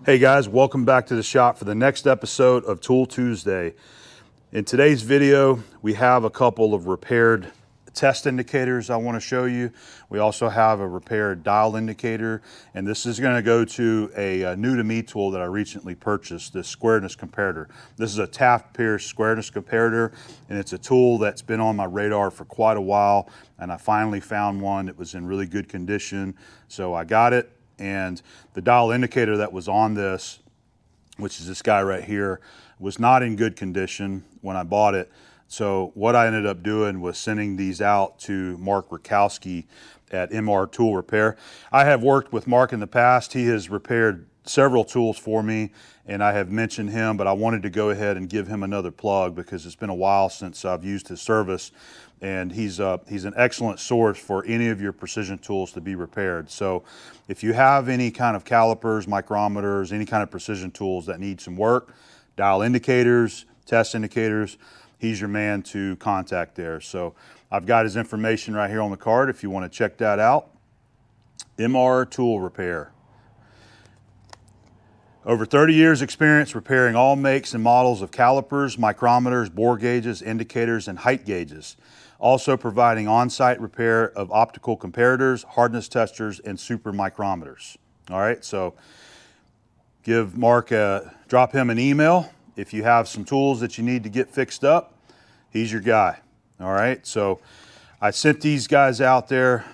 Hey guys, welcome back to the shop for the next episode of Tool Tuesday. In today's video, we have a couple of repaired test indicators I want to show you. We also have a repaired dial indicator, and this is going to go to a new to me tool that I recently purchased, the Squareness Comparator. This is a Taft-Pierce Squareness Comparator, and it's a tool that's been on my radar for quite a while, and I finally found one that was in really good condition, so I got it. And the dial indicator that was on this, which is this guy right here, was not in good condition when I bought it. So what I ended up doing was sending these out to Mark Rakowski at MR Tool Repair. I have worked with Mark in the past. He has repaired several tools for me, and I have mentioned him, but I wanted to go ahead and give him another plug because it's been a while since I've used his service, and he's an excellent source for any of your precision tools to be repaired. So if you have any kind of calipers, micrometers, any kind of precision tools that need some work, dial indicators, test indicators, he's your man to contact there. So I've got his information right here on the card if you want to check that out. MR Tool Repair. Over 30 years experience repairing all makes and models of calipers, micrometers, bore gauges, indicators, and height gauges. Also providing on-site repair of optical comparators, hardness testers, and super micrometers. All right, so give Mark drop him an email if you have some tools that you need to get fixed up. He's your guy. All right, so I sent these guys out there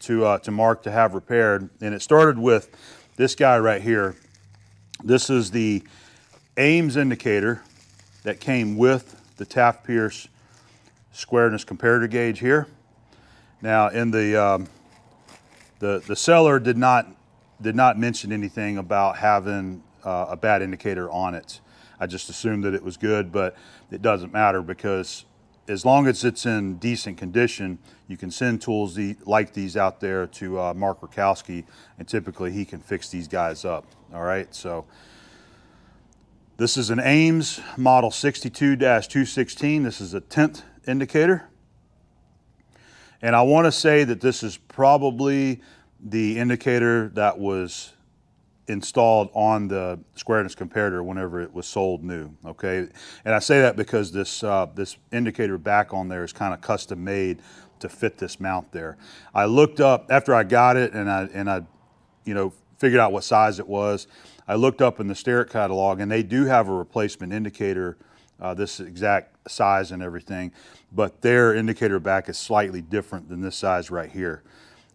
to Mark to have repaired, and it started with this guy right here. This is the Ames indicator that came with the Taft-Pierce Squareness Comparator gauge here. Now, in the seller did not mention anything about having a bad indicator on it. I just assumed that it was good, but it doesn't matter because as long as it's in decent condition, you can send tools like these out there to Mark Rakowski, and typically he can fix these guys up. All right, so this is an Ames model 62-216. This is a 10th indicator. And I want to say that this is probably the indicator that was installed on the Squareness Comparator whenever it was sold new, okay? And I say that because this indicator back on there is kind of custom made to fit this mount there. I looked up, after I got it and I figured out what size it was, I looked up in the Starrett catalog, and they do have a replacement indicator, this exact size and everything, but their indicator back is slightly different than this size right here.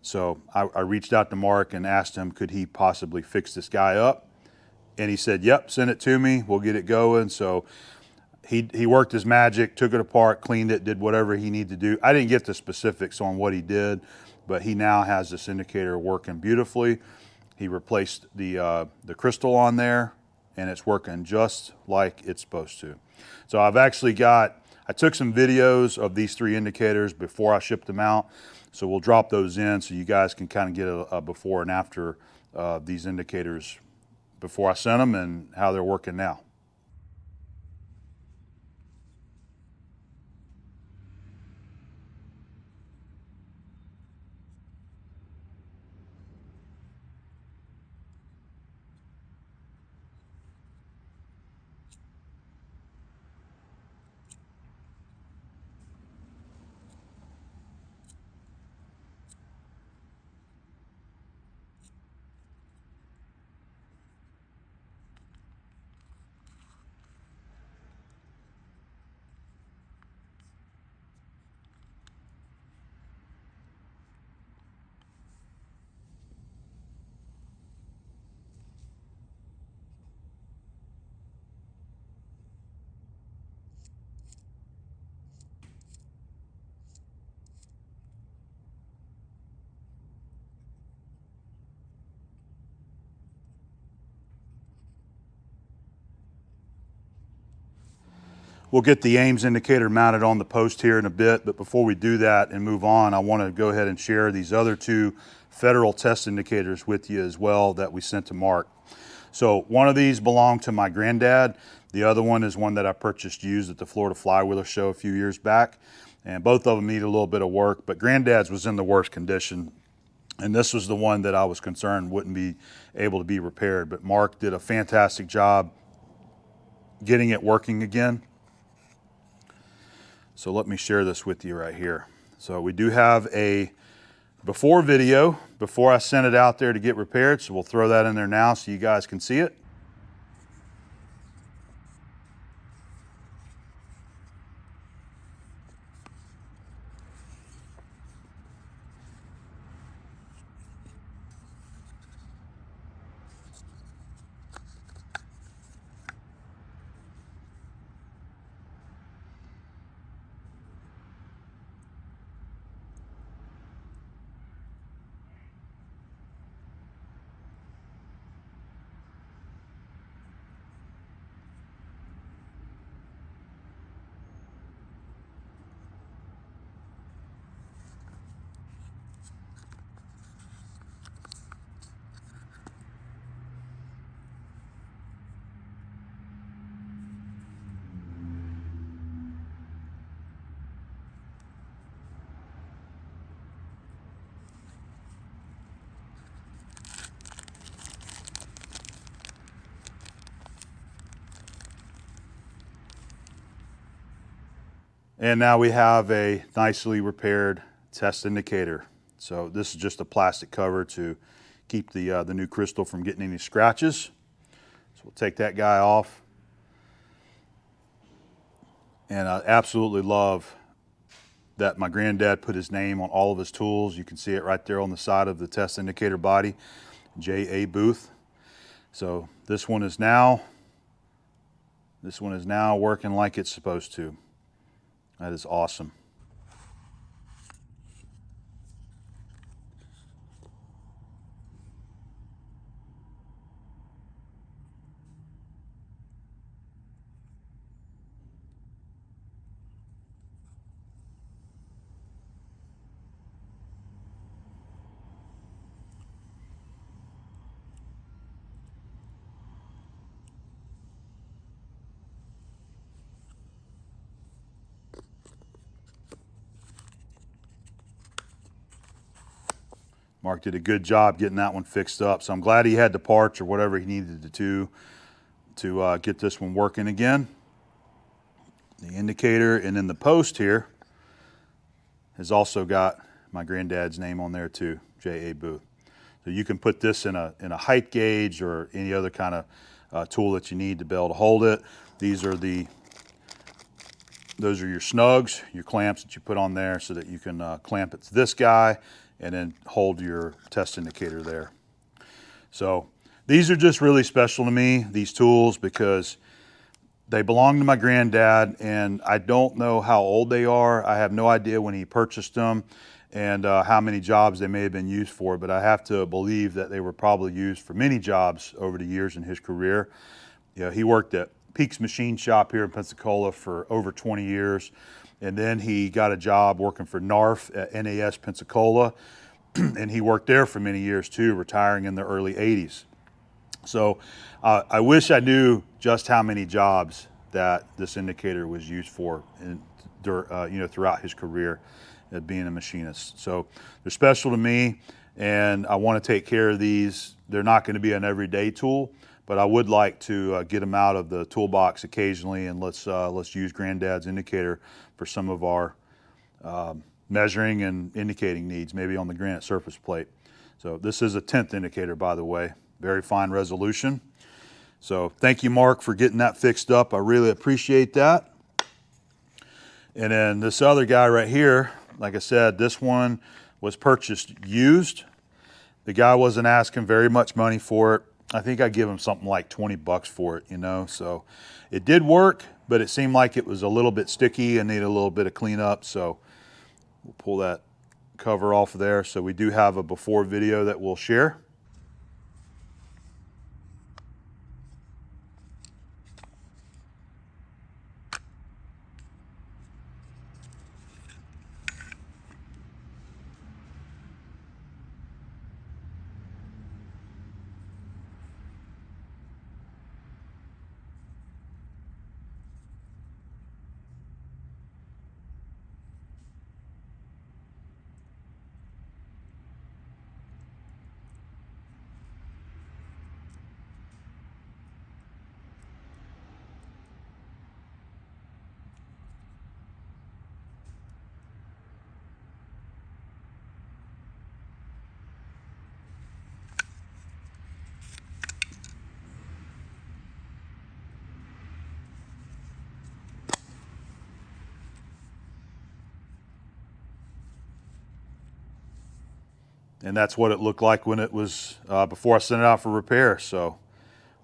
So I reached out to Mark and asked him, could he possibly fix this guy up? And he said, yep, send it to me, we'll get it going. So he worked his magic, took it apart, cleaned it, did whatever he needed to do. I didn't get the specifics on what he did, but he now has this indicator working beautifully. He replaced the crystal on there, and it's working just like it's supposed to. So I took some videos of these three indicators before I shipped them out. So we'll drop those in so you guys can kind of get a before and after these indicators before I sent them and how they're working now. We'll get the Ames indicator mounted on the post here in a bit, but before we do that and move on, I want to go ahead and share these other two federal test indicators with you as well that we sent to Mark. So one of these belonged to my granddad. The other one is one that I purchased used at the Florida Flywheeler show a few years back, and both of them need a little bit of work, but granddad's was in the worst condition. And this was the one that I was concerned wouldn't be able to be repaired. But Mark did a fantastic job getting it working again. So let me share this with you right here. So we do have a before video before I sent it out there to get repaired. So we'll throw that in there now so you guys can see it. And now we have a nicely repaired test indicator. So this is just a plastic cover to keep the new crystal from getting any scratches. So we'll take that guy off. And I absolutely love that my granddad put his name on all of his tools. You can see it right there on the side of the test indicator body, J.A. Booth. So this one is now working like it's supposed to. That is awesome. Mark did a good job getting that one fixed up. So I'm glad he had the parts or whatever he needed to get this one working again. The indicator and then the post here has also got my granddad's name on there too, J.A. Booth. So you can put this in a height gauge or any other kind of tool that you need to be able to hold it. Those are your snugs, your clamps that you put on there so that you can clamp it to this guy and then hold your test indicator there. So these are just really special to me, these tools, because they belong to my granddad, and I don't know how old they are. I have no idea when he purchased them and how many jobs they may have been used for, but I have to believe that they were probably used for many jobs over the years in his career. You know, he worked at Peaks Machine Shop here in Pensacola for over 20 years. And then he got a job working for NARF at NAS Pensacola. And he worked there for many years too, retiring in the early 80s. So I wish I knew just how many jobs that this indicator was used for throughout his career at being a machinist. So they're special to me, and I want to take care of these. They're not going to be an everyday tool, but I would like to get them out of the toolbox occasionally, and let's use Granddad's indicator for some of our measuring and indicating needs, maybe on the granite surface plate. So this is a 10th indicator, by the way, very fine resolution. So thank you, Mark, for getting that fixed up. I really appreciate that. And then this other guy right here, like I said, this one was purchased used. The guy wasn't asking very much money for it. I think I give him something like 20 bucks for it, you know. So it did work, but it seemed like it was a little bit sticky and needed a little bit of cleanup. So we'll pull that cover off of there. So we do have a before video that we'll share. And that's what it looked like when it was before I sent it out for repair. So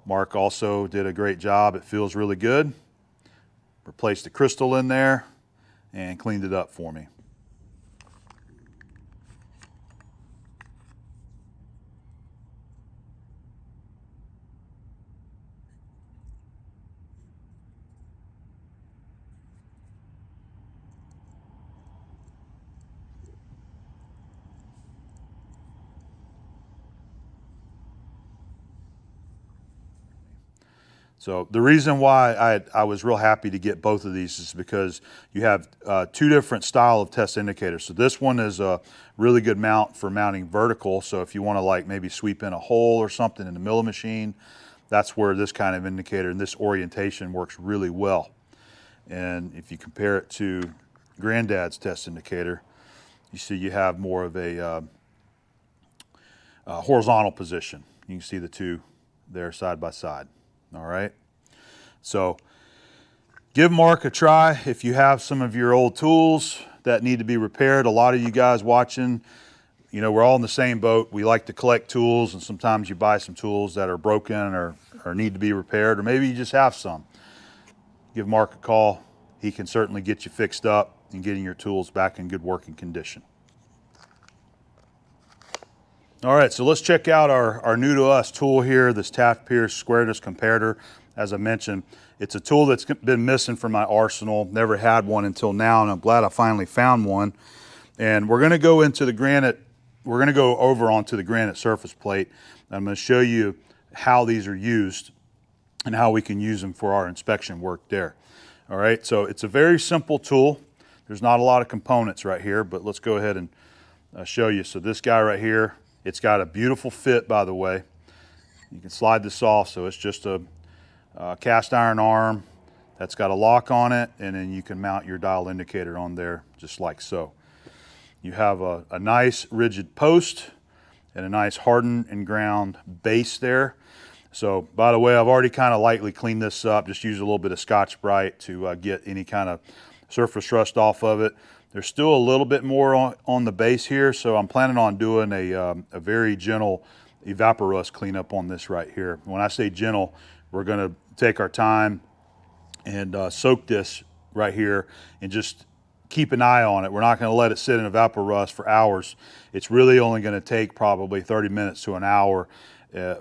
Mark also did a great job. It feels really good. Replaced the crystal in there and cleaned it up for me. So the reason why I was real happy to get both of these is because you have two different style of test indicators. So this one is a really good mount for mounting vertical. So if you want to like maybe sweep in a hole or something in the milling machine, that's where this kind of indicator and this orientation works really well. And if you compare it to Granddad's test indicator, you see you have more of a horizontal position. You can see the two there side by side. All right, so give Mark a try if you have some of your old tools that need to be repaired. A lot of you guys watching, you know, we're all in the same boat. We like to collect tools, and sometimes you buy some tools that are broken or need to be repaired, or maybe you just have some. Give Mark a call. He can certainly get you fixed up and getting your tools back in good working condition. All right, so let's check out our new to us tool here, this Taft-Pierce Squareness Comparator. As I mentioned, it's a tool that's been missing from my arsenal. Never had one until now, and I'm glad I finally found one. And we're gonna go into the granite, we're gonna go over onto the granite surface plate. I'm gonna show you how these are used and how we can use them for our inspection work there. All right, so it's a very simple tool. There's not a lot of components right here, but let's go ahead and show you. So this guy right here, it's got a beautiful fit, by the way. You can slide this off, so it's just a cast iron arm that's got a lock on it, and then you can mount your dial indicator on there just like so. You have a nice rigid post and a nice hardened and ground base there. So by the way, I've already kind of lightly cleaned this up, just used a little bit of Scotch-Brite to get any kind of surface rust off of it. There's still a little bit more on the base here, so I'm planning on doing a very gentle evaporust cleanup on this right here. When I say gentle, we're gonna take our time and soak this right here and just keep an eye on it. We're not gonna let it sit in evaporust for hours. It's really only gonna take probably 30 minutes to an hour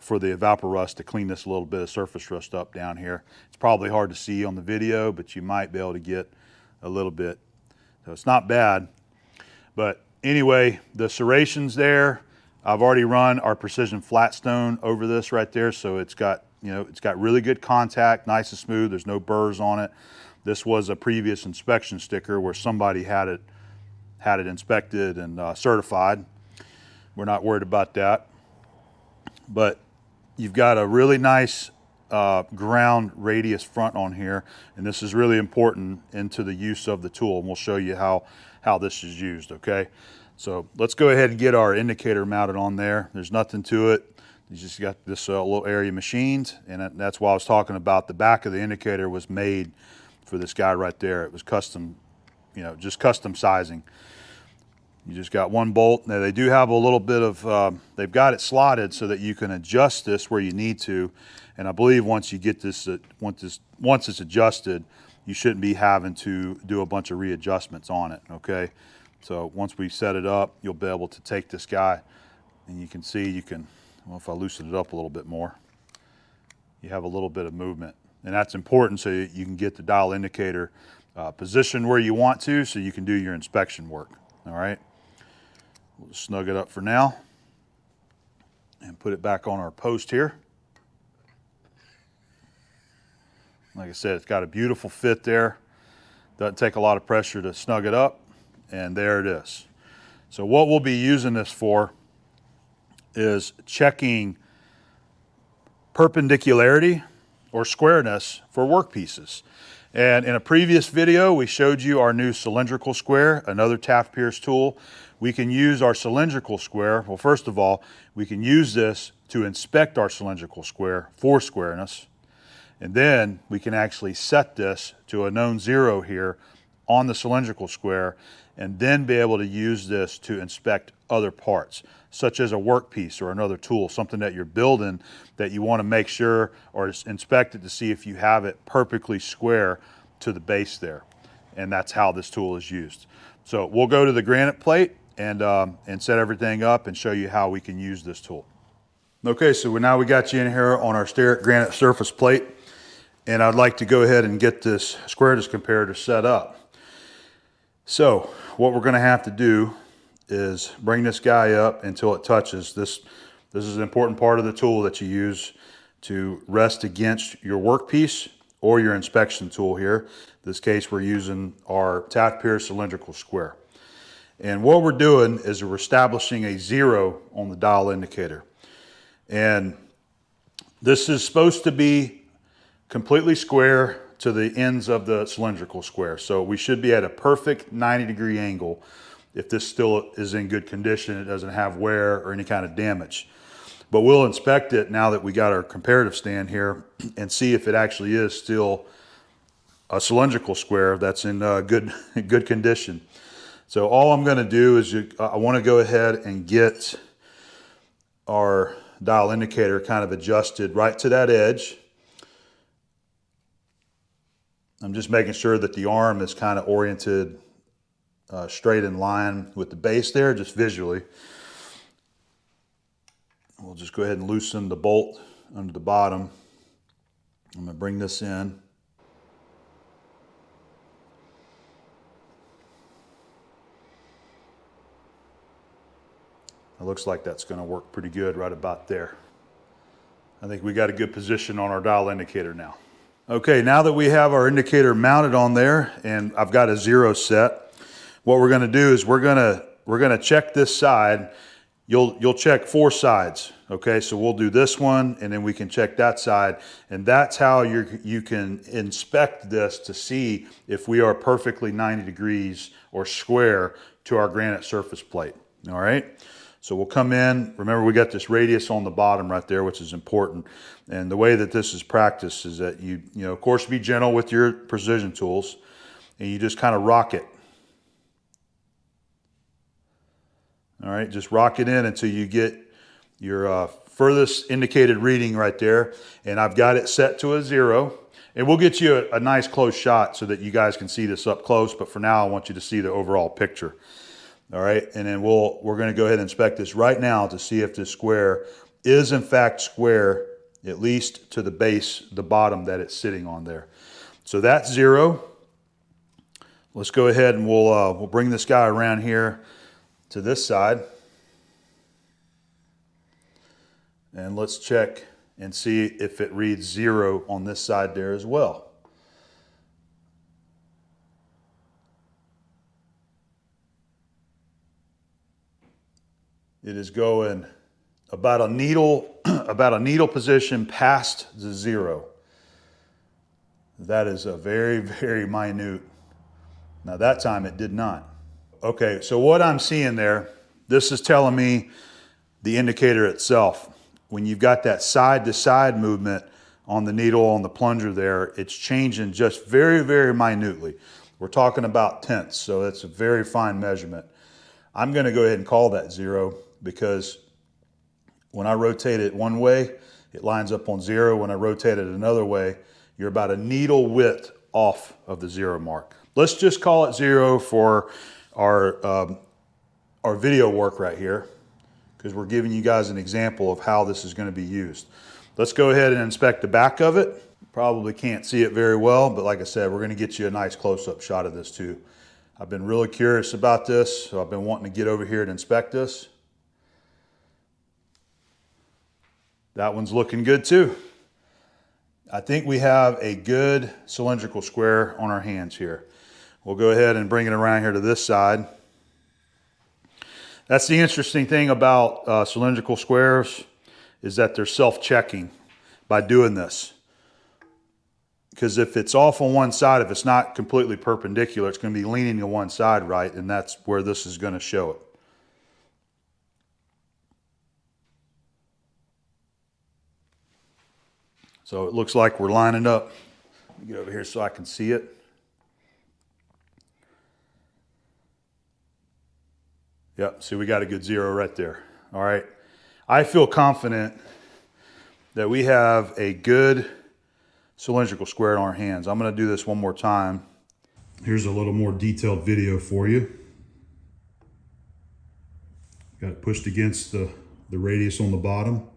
for the evaporust to clean this little bit of surface rust up down here. It's probably hard to see on the video, but you might be able to get a little bit. So it's not bad, but anyway, the serrations there, I've already run our precision flat stone over this right there, so it's got, you know, it's got really good contact, nice and smooth. There's no burrs on it. This was a previous inspection sticker where somebody had it inspected and certified. We're not worried about that, but you've got a really nice ground radius front on here, and this is really important into the use of the tool, and we'll show you how this is used, okay? So let's go ahead and get our indicator mounted on there. There's nothing to it. You just got this little area machined, and that's why I was talking about the back of the indicator was made for this guy right there. It was custom, you know, just custom sizing. You just got one bolt. Now they do have a little bit of, they've got it slotted so that you can adjust this where you need to. And I believe once you get this, once it's adjusted, you shouldn't be having to do a bunch of readjustments on it, okay? So once we set it up, you'll be able to take this guy and you can see, you can, well, if I loosen it up a little bit more, you have a little bit of movement. And that's important so you can get the dial indicator positioned where you want to so you can do your inspection work, all right? We'll snug it up for now and put it back on our post here. Like I said, it's got a beautiful fit there. Doesn't take a lot of pressure to snug it up, and there it is. So what we'll be using this for is checking perpendicularity or squareness for workpieces. And in a previous video, we showed you our new cylindrical square, another Taft-Pierce tool. We can use our cylindrical square. Well, first of all, we can use this to inspect our cylindrical square for squareness. And then we can actually set this to a known zero here on the cylindrical square and then be able to use this to inspect other parts, such as a workpiece or another tool, something that you're building that you want to make sure or inspect it to see if you have it perfectly square to the base there. And that's how this tool is used. So we'll go to the granite plate and set everything up and show you how we can use this tool. Okay, so now we got you in here on our steric granite surface plate, and I'd like to go ahead and get this Squareness Comparator set up. So what we're going to have to do is bring this guy up until it touches. This is an important part of the tool that you use to rest against your workpiece or your inspection tool here. In this case, we're using our Taft-Pierce cylindrical square. And what we're doing is we're establishing a 0 on the dial indicator. And this is supposed to be completely square to the ends of the cylindrical square. So we should be at a perfect 90-degree angle if this still is in good condition, it doesn't have wear or any kind of damage. But we'll inspect it now that we got our comparative stand here and see if it actually is still a cylindrical square that's in good condition. So all I'm going to do is I want to go ahead and get our dial indicator kind of adjusted right to that edge. I'm just making sure that the arm is kind of oriented straight in line with the base there, just visually. We'll just go ahead and loosen the bolt under the bottom. I'm going to bring this in. It looks like that's going to work pretty good right about there. I think we got a good position on our dial indicator now. Okay, now that we have our indicator mounted on there and I've got a 0 set, what we're going to do is we're going to check this side. You'll check 4 sides. Okay, so we'll do this one and then we can check that side, and that's how you can inspect this to see if we are perfectly 90 degrees or square to our granite surface plate. All right. So we'll come in, remember we got this radius on the bottom right there, which is important. And the way that this is practiced is that you of course be gentle with your precision tools and you just kind of rock it. All right, just rock it in until you get your furthest indicated reading right there. And I've got it set to a 0. And we'll get you a nice close shot so that you guys can see this up close. But for now, I want you to see the overall picture. All right, and then we're going to go ahead and inspect this right now to see if this square is in fact square, at least to the base, the bottom that it's sitting on there. So that's 0. Let's go ahead and we'll bring this guy around here to this side. And let's check and see if it reads 0 on this side there as well. It is going about a needle position past the 0. That is a very, very minute. Now that time it did not. Okay, so what I'm seeing there, this is telling me the indicator itself. When you've got that side to side movement on the needle, on the plunger there, it's changing just very, very minutely. We're talking about tenths, so it's a very fine measurement. I'm going to go ahead and call that 0 because when I rotate it one way, it lines up on 0. When I rotate it another way, you're about a needle width off of the 0 mark. Let's just call it 0 for our video work right here, because we're giving you guys an example of how this is going to be used. Let's go ahead and inspect the back of it. Probably can't see it very well, but like I said, we're going to get you a nice close-up shot of this too. I've been really curious about this, so I've been wanting to get over here and inspect this. That one's looking good too. I think we have a good cylindrical square on our hands here. We'll go ahead and bring it around here to this side. That's the interesting thing about cylindrical squares, is that they're self-checking by doing this. Because if it's off on one side, if it's not completely perpendicular, it's going to be leaning to one side, right? And that's where this is going to show it. So it looks like we're lining up. Let me get over here so I can see it. Yep, see, we got a good 0 right there. All right, I feel confident that we have a good cylindrical square in our hands. I'm gonna do this one more time. Here's a little more detailed video for you. Got it pushed against the radius on the bottom.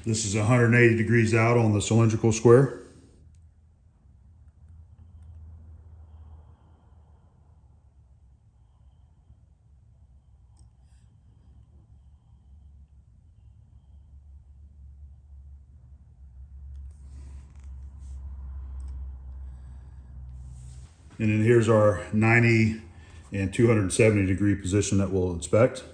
This is 180 degrees out on the cylindrical square. And then here's our 90 and 270 degree position that we'll inspect.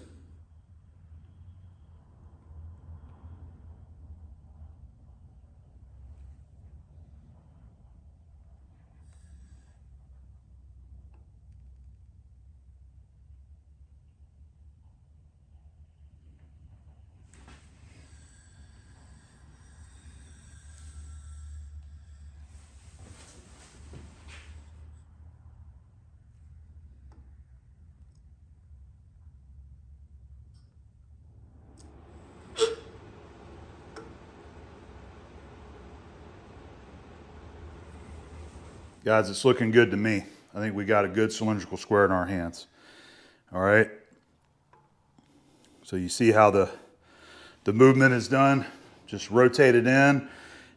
Guys, it's looking good to me. I think we got a good cylindrical square in our hands. All right. So you see how the movement is done. Just rotate it in,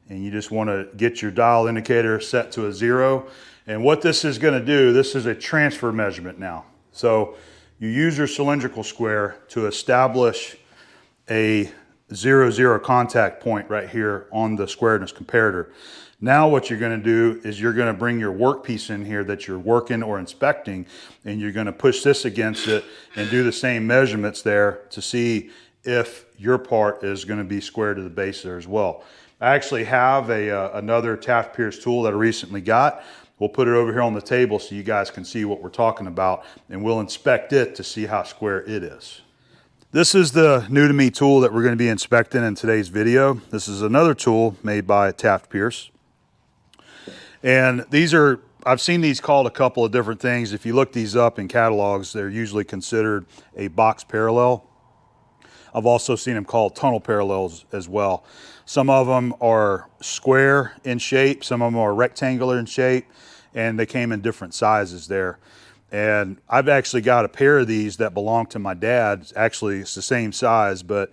and you just want to get your dial indicator set to a 0. And what this is going to do, this is a transfer measurement now. So you use your cylindrical square to establish a 0, 0 contact point right here on the Squareness comparator. Now what you're going to do is you're going to bring your workpiece in here that you're working or inspecting, and you're going to push this against it and do the same measurements there to see if your part is going to be square to the base there as well. I actually have another Taft-Pierce tool that I recently got. We'll put it over here on the table so you guys can see what we're talking about, and we'll inspect it to see how square it is. This is the new to me tool that we're going to be inspecting in today's video. This is another tool made by Taft-Pierce. And these are, I've seen these called a couple of different things. If you look these up in catalogs, they're usually considered a box parallel. I've also seen them called tunnel parallels as well. Some of them are square in shape, some of them are rectangular in shape, and they came in different sizes there. And I've actually got a pair of these that belong to my dad. Actually, it's the same size, but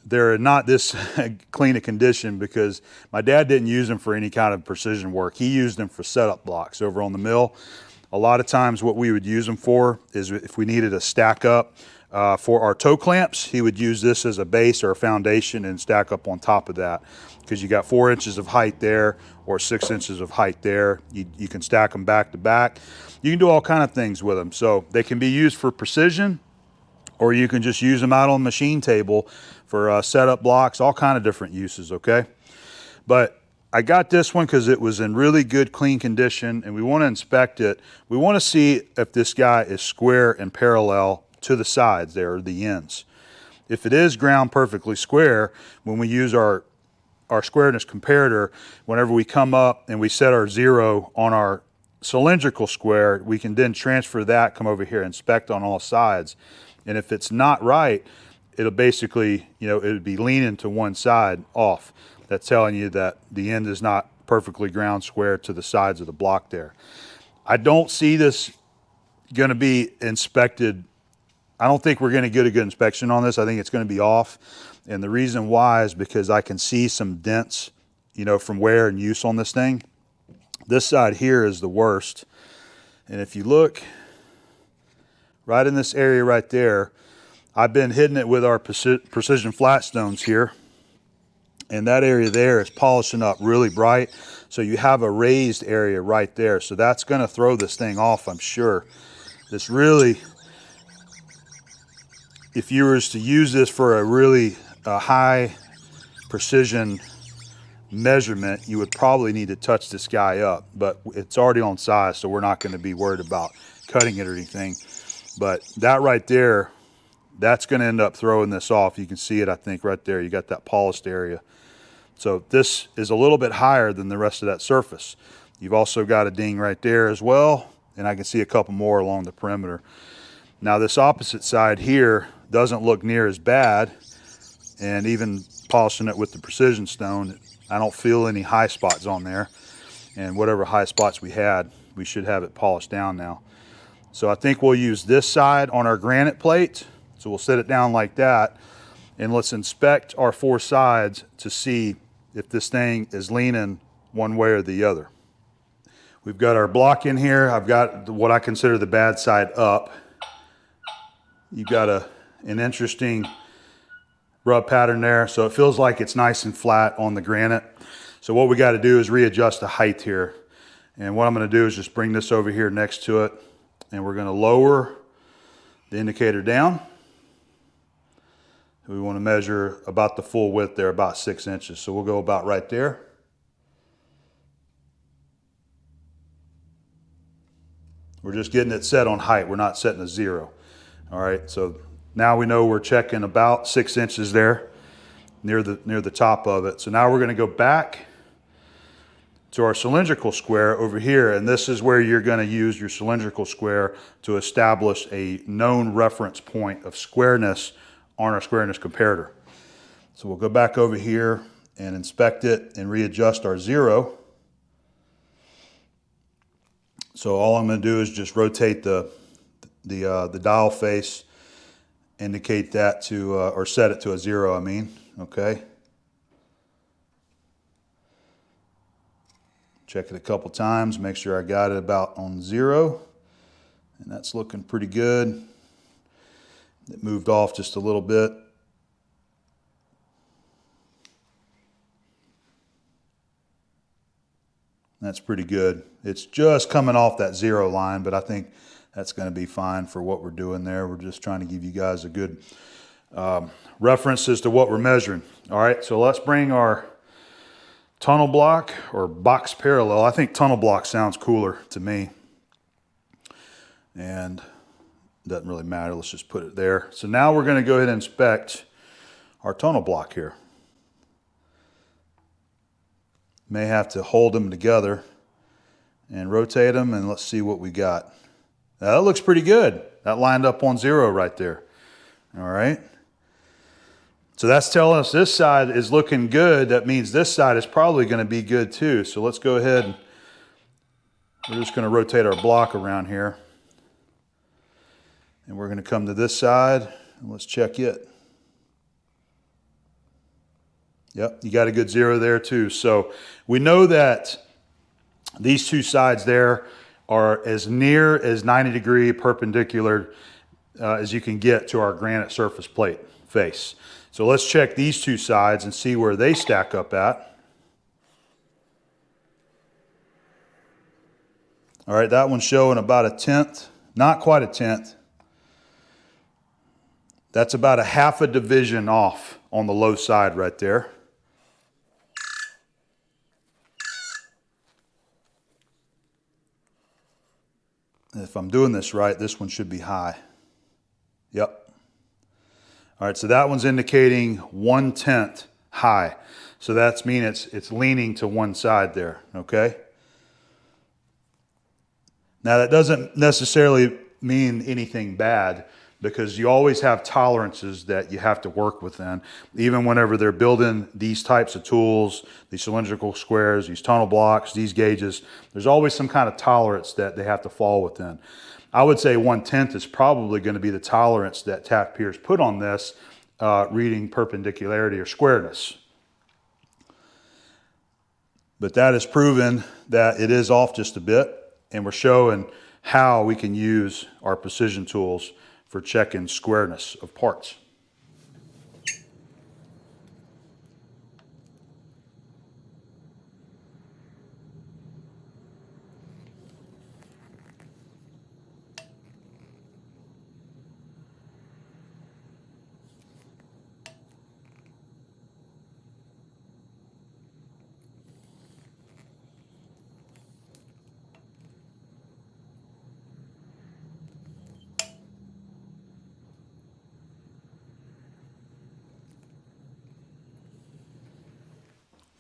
they're not this clean a condition because my dad didn't use them for any kind of precision work. He used them for setup blocks over on the mill. A lot of times what we would use them for is if we needed a stack up for our toe clamps, he would use this as a base or a foundation and stack up on top of that, because you got 4 inches of height there or 6 inches of height there. You can stack them back to back. You can do all kind of things with them. So they can be used for precision, or you can just use them out on the machine table for setup blocks, all kind of different uses, okay? But I got this one because it was in really good, clean condition, and we want to inspect it. We want to see if this guy is square and parallel to the sides there, or the ends. If it is ground perfectly square, when we use our Squareness comparator, whenever we come up and we set our 0 on our cylindrical square, we can then transfer that, come over here, inspect on all sides. And if it's not right, it'll basically, it would be leaning to one side off. That's telling you that the end is not perfectly ground square to the sides of the block there. I don't see this going to be inspected. I don't think we're going to get a good inspection on this. I think it's going to be off. And the reason why is because I can see some dents, from wear and use on this thing. This side here is the worst. And if you look right in this area right there, I've been hitting it with our precision flat stones here. And that area there is polishing up really bright. So you have a raised area right there. So that's going to throw this thing off, I'm sure. This really, if you were to use this for a really high precision measurement, you would probably need to touch this guy up. But it's already on size, so we're not going to be worried about cutting it or anything. But that right there, that's going to end up throwing this off. You can see it, I think, right there. You got that polished area. So this is a little bit higher than the rest of that surface. You've also got a ding right there as well, and I can see a couple more along the perimeter. Now this opposite side here doesn't look near as bad, and even polishing it with the precision stone, I don't feel any high spots on there. And whatever high spots we had, we should have it polished down now. So I think we'll use this side on our granite plate. So we'll set it down like that, and let's inspect our 4 sides to see if this thing is leaning one way or the other. We've got our block in here. I've got what I consider the bad side up. You've got an interesting rub pattern there, so it feels like it's nice and flat on the granite. So what we got to do is readjust the height here. And what I'm going to do is just bring this over here next to it, and we're going to lower the indicator down. We want to measure about the full width there, about 6 inches. So we'll go about right there. We're just getting it set on height. We're not setting a 0. All right, so now we know we're checking about 6 inches there near the top of it. So now we're going to go back to our cylindrical square over here, and this is where you're going to use your cylindrical square to establish a known reference point of squareness on our Squareness comparator. So we'll go back over here and inspect it and readjust our 0. So all I'm going to do is just rotate the dial face, indicate that to, or set it to a 0, I mean, okay. Check it a couple times, make sure I got it about on 0, and that's looking pretty good. It moved off just a little bit. That's pretty good. It's just coming off that 0 line, but I think that's going to be fine for what we're doing there. We're just trying to give you guys a good reference as to what we're measuring. All right, so let's bring our tunnel block or box parallel. I think tunnel block sounds cooler to me. And it doesn't really matter. Let's just put it there. So now we're going to go ahead and inspect our tunnel block here. May have to hold them together and rotate them, and let's see what we got. Now, that looks pretty good. That lined up on 0 right there. All right. So that's telling us this side is looking good. That means this side is probably going to be good too. So let's go ahead and we're just going to rotate our block around here. And we're going to come to this side and let's check it. Yep, you got a good 0 there too. So we know that these 2 sides there are as near as 90-degree perpendicular as you can get to our granite surface plate face. So let's check these 2 sides and see where they stack up at. All right, that one's showing about 1/10, not quite 1/10. That's about a 1/2 division off on the low side right there. If I'm doing this right, this one should be high. Yep. All right, so that one's indicating 1/10 high. So that's mean it's leaning to one side there, okay? Now that doesn't necessarily mean anything bad, because you always have tolerances that you have to work within. Even whenever they're building these types of tools, these cylindrical squares, these tunnel blocks, these gauges, there's always some kind of tolerance that they have to fall within. I would say 1/10 is probably going to be the tolerance that Taft-Pierce put on this, reading perpendicularity or squareness. But that has proven that it is off just a bit, and we're showing how we can use our precision tools for checking squareness of parts.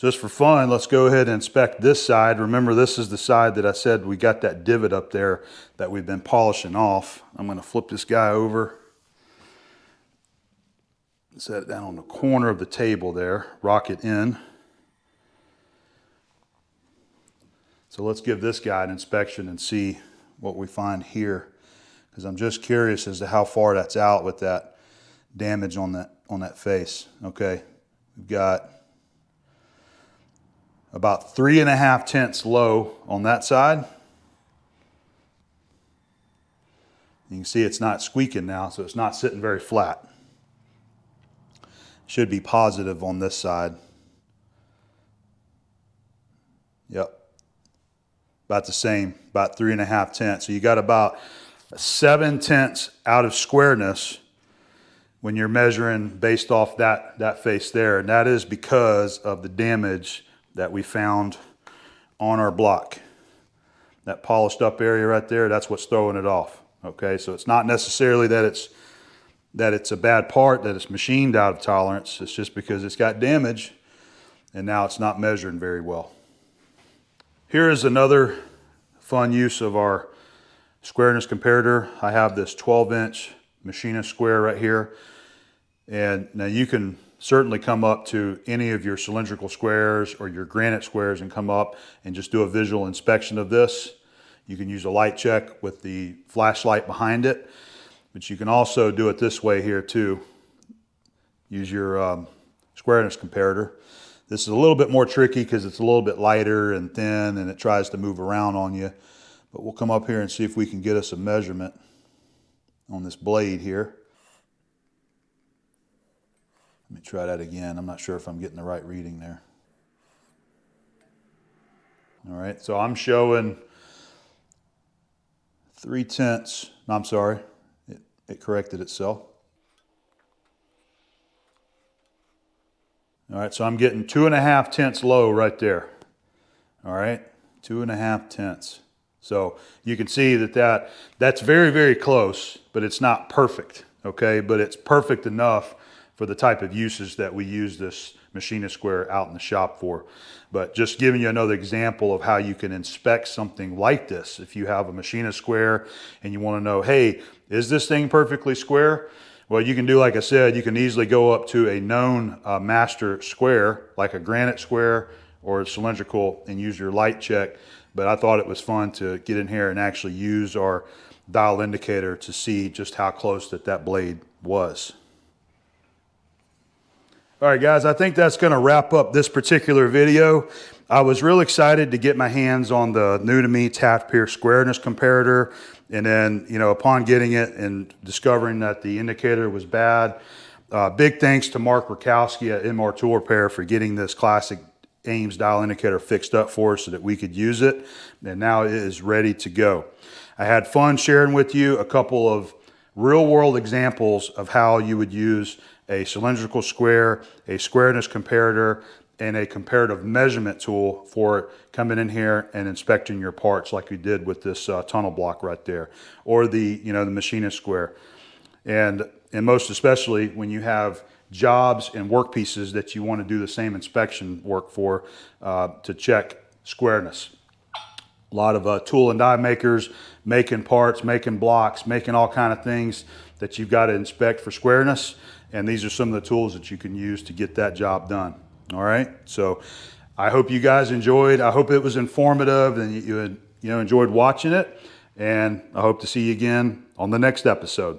Just for fun, let's go ahead and inspect this side. Remember, this is the side that I said we got that divot up there that we've been polishing off. I'm going to flip this guy over. Set it down on the corner of the table there, rock it in. So let's give this guy an inspection and see what we find here, because I'm just curious as to how far that's out with that damage on that face. Okay, we've got about 3.5 tenths low on that side. You can see it's not squeaking now, so it's not sitting very flat. Should be positive on this side. Yep. About the same, about 3.5 tenths. So you got about 7 tenths out of squareness when you're measuring based off that face there. And that is because of the damage that we found on our block. That polished up area right there, that's what's throwing it off. Okay, so it's not necessarily that it's a bad part, that it's machined out of tolerance. It's just because it's got damage and now it's not measuring very well. Here is another fun use of our Squareness Comparator. I have this 12-inch machinist square right here. And now you can certainly come up to any of your cylindrical squares or your granite squares and come up and just do a visual inspection of this. You can use a light check with the flashlight behind it, but you can also do it this way here too. Use your Squareness Comparator. This is a little bit more tricky because it's a little bit lighter and thin and it tries to move around on you. But we'll come up here and see if we can get us a measurement on this blade here. Let me try that again. I'm not sure if I'm getting the right reading there. All right, so I'm showing 3 tenths. No, I'm sorry, it corrected itself. All right, so I'm getting 2.5 tenths low right there. All right, 2.5 tenths. So you can see that's very, very close, but it's not perfect, okay? But it's perfect enough for the type of uses that we use this machinist square out in the shop for. But just giving you another example of how you can inspect something like this. If you have a machinist square and you want to know, hey, is this thing perfectly square? Well, you can do, like I said, you can easily go up to a known master square, like a granite square or a cylindrical, and use your light check. But I thought it was fun to get in here and actually use our dial indicator to see just how close that blade was. All right, guys, I think that's going to wrap up this particular video. I was real excited to get my hands on the new to me Taft-Pierce Squareness Comparator. And then, upon getting it and discovering that the indicator was bad, big thanks to Mark Rakowski at MR Tool Repair for getting this classic Ames dial indicator fixed up for us so that we could use it. And now it is ready to go. I had fun sharing with you a couple of real world examples of how you would use a cylindrical square, a Squareness Comparator, and a comparative measurement tool for coming in here and inspecting your parts like we did with this tunnel block right there, or the machinist square. And most especially when you have jobs and work pieces that you want to do the same inspection work for to check squareness. A lot of tool and die makers making parts, making blocks, making all kind of things that you've got to inspect for squareness. And these are some of the tools that you can use to get that job done. All right. So I hope you guys enjoyed. I hope it was informative and you enjoyed watching it. And I hope to see you again on the next episode.